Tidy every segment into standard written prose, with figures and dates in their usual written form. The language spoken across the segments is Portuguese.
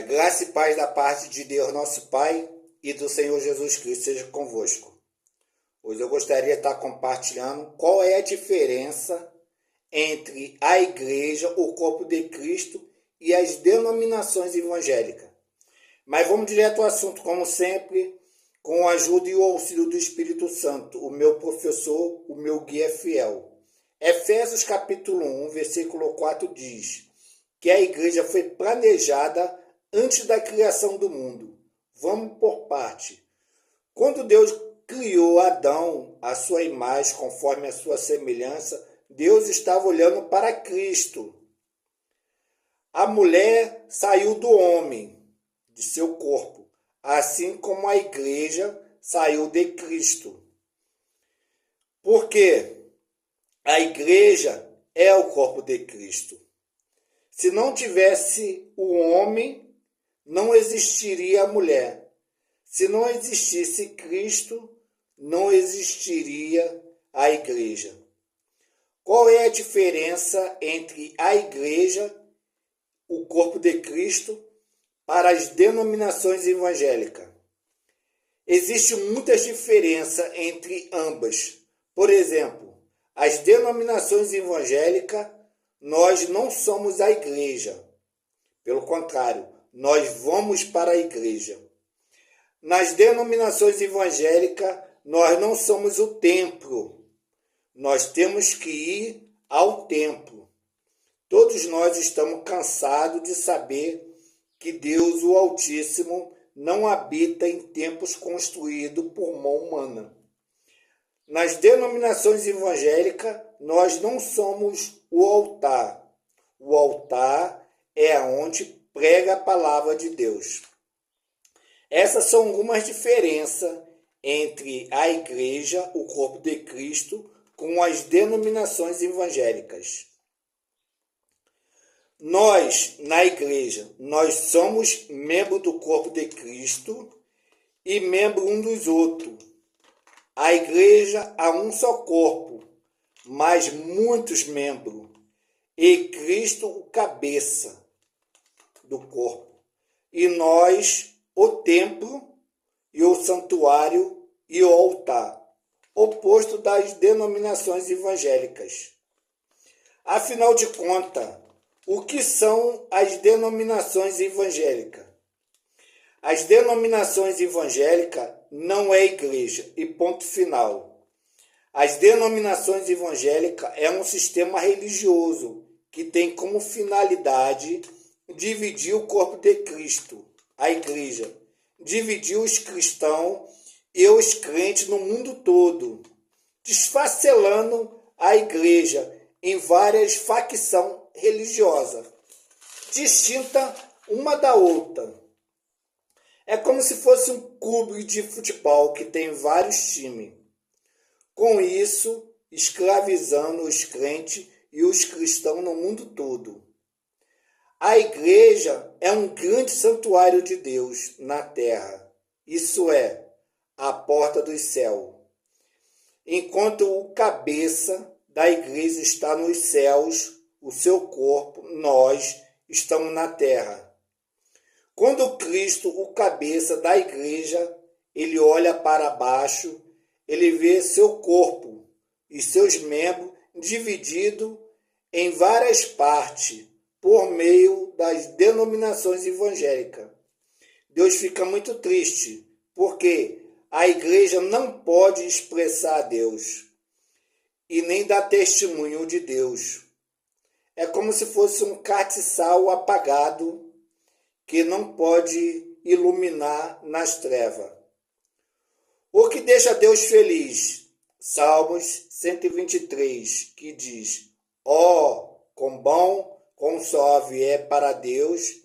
Graça e paz da parte de Deus, nosso Pai, e do Senhor Jesus Cristo seja convosco. Hoje eu gostaria de estar compartilhando qual é a diferença entre a igreja, o corpo de Cristo, e as denominações evangélicas. Mas vamos direto ao assunto, como sempre, com a ajuda e o auxílio do Espírito Santo, o meu professor, o meu guia fiel. Efésios capítulo 1, versículo 4 diz que a igreja foi planejada antes da criação do mundo. Vamos por parte. Quando Deus criou Adão, à sua imagem, conforme a sua semelhança, Deus estava olhando para Cristo. A mulher saiu do homem, de seu corpo, assim como a igreja saiu de Cristo. Porque a igreja é o corpo de Cristo. Se não tivesse o homem, não existiria a mulher. Se não existisse Cristo, não existiria a igreja. Qual é a diferença entre a igreja, o corpo de Cristo, para as denominações evangélicas? Existem muitas diferenças entre ambas. Por exemplo, as denominações evangélicas, nós não somos a igreja. Pelo contrário, nós vamos para a igreja. Nas denominações evangélicas, nós não somos o templo. Nós temos que ir ao templo. Todos nós estamos cansados de saber que Deus, o Altíssimo, não habita em templos construídos por mão humana. Nas denominações evangélicas, nós não somos o altar. O altar é onde prega a palavra de Deus. Essas são algumas diferenças entre a igreja, o corpo de Cristo, com as denominações evangélicas. Nós, na igreja, nós somos membros do corpo de Cristo e membros um dos outros. A igreja há um só corpo, mas muitos membros. E Cristo, o cabeça do corpo. E nós, o templo e o santuário e o altar, oposto das denominações evangélicas. Afinal de contas, o que são as denominações evangélicas? As denominações evangélicas não é igreja e ponto final. As denominações evangélicas é um sistema religioso que tem como finalidade dividir o corpo de Cristo, a igreja, dividir os cristãos e os crentes no mundo todo, desfacelando a igreja em várias facções religiosas, distintas uma da outra. É como se fosse um clube de futebol que tem vários times. Com isso, escravizando os crentes e os cristãos no mundo todo. A igreja é um grande santuário de Deus na terra. Isso é, a porta do céu. Enquanto o cabeça da igreja está nos céus, o seu corpo, nós, estamos na terra. Quando Cristo, o cabeça da igreja, ele olha para baixo, ele vê seu corpo e seus membros divididos em várias partes por meio das denominações evangélicas. Deus fica muito triste, porque a igreja não pode expressar a Deus e nem dar testemunho de Deus. É como se fosse um castiçal apagado que não pode iluminar nas trevas. O que deixa Deus feliz? Salmos 123, que diz: ó, quão bom, quão suave é para Deus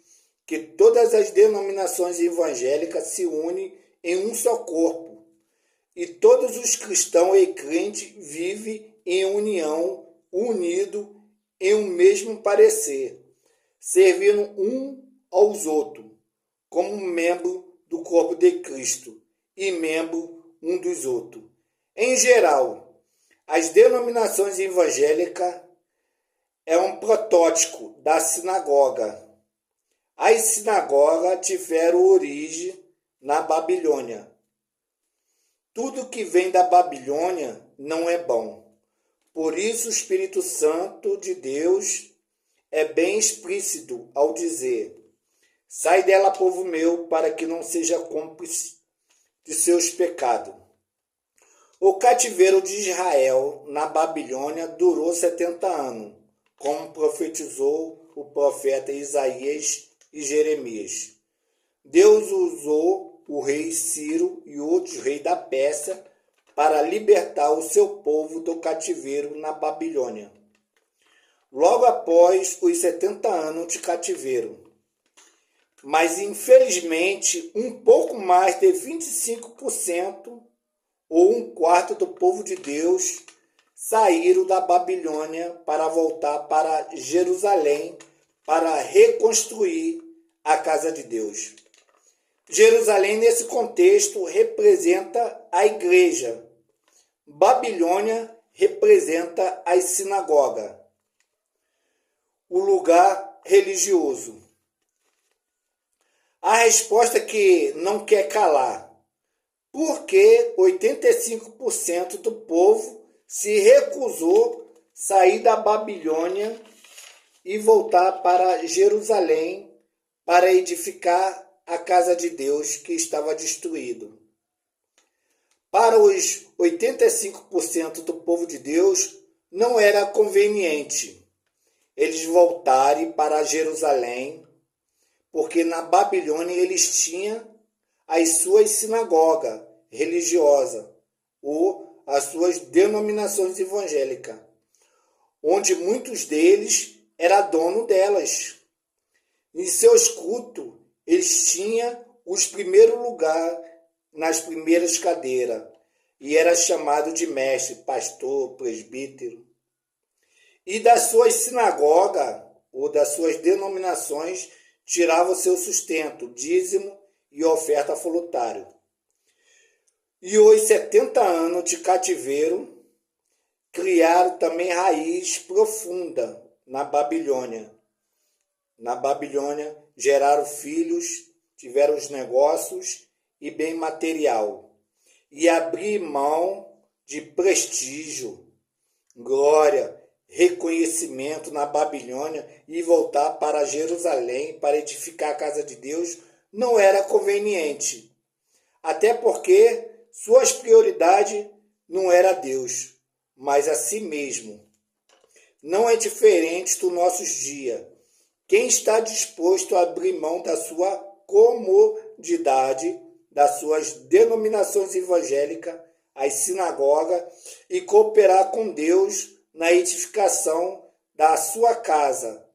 que todas as denominações evangélicas se unem em um só corpo, e todos os cristãos e crentes vivem em união, unidos em um mesmo parecer, servindo um aos outros, como membro do corpo de Cristo e membro um dos outros. Em geral, as denominações evangélicas é um protótipo da sinagoga. A as sinagogas tiveram origem na Babilônia. Tudo que vem da Babilônia não é bom. Por isso o Espírito Santo de Deus é bem explícito ao dizer: sai dela, povo meu, para que não seja cúmplice de seus pecados. O cativeiro de Israel na Babilônia durou 70 anos, como profetizou o profeta Isaías e Jeremias. Deus usou o rei Ciro e outros reis da Pérsia para libertar o seu povo do cativeiro na Babilônia. Logo após os 70 anos de cativeiro. Mas, infelizmente, um pouco mais de 25%, ou um quarto do povo de Deus, saíram da Babilônia para voltar para Jerusalém para reconstruir a casa de Deus. Jerusalém, nesse contexto, representa a igreja. Babilônia representa as sinagogas, o lugar religioso. A resposta que não quer calar. Porque 85% do povo se recusou a sair da Babilônia e voltar para Jerusalém para edificar a casa de Deus que estava destruído. Para os 85% do povo de Deus, não era conveniente eles voltarem para Jerusalém, porque na Babilônia eles tinham as suas sinagogas religiosas, ou as suas denominações evangélicas, onde muitos deles eram dono delas. Em seus cultos, eles tinham os primeiros lugares nas primeiras cadeiras, e era chamado de mestre, pastor, presbítero. E das suas sinagogas, ou das suas denominações, tirava o seu sustento, dízimo e oferta voluntária. E os 70 anos de cativeiro criaram também raiz profunda na Babilônia. Na Babilônia geraram filhos, tiveram os negócios e bem material. E abrir mão de prestígio, glória, reconhecimento na Babilônia e voltar para Jerusalém para edificar a casa de Deus não era conveniente. Até porque suas prioridades não era Deus, mas a si mesmo. Não é diferente dos nossos dias. Quem está disposto a abrir mão da sua comodidade, das suas denominações evangélicas, as sinagogas, e cooperar com Deus na edificação da sua casa,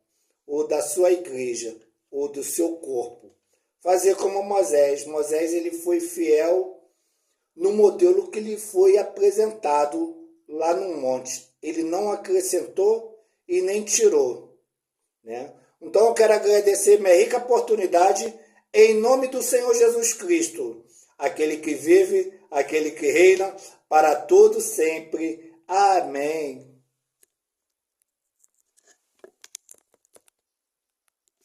ou da sua igreja, ou do seu corpo. Fazer como Moisés. Moisés ele foi fiel no modelo que lhe foi apresentado lá no monte. Ele não acrescentou e nem tirou, né? Então eu quero agradecer minha rica oportunidade em nome do Senhor Jesus Cristo, aquele que vive, aquele que reina para todo sempre. Amém.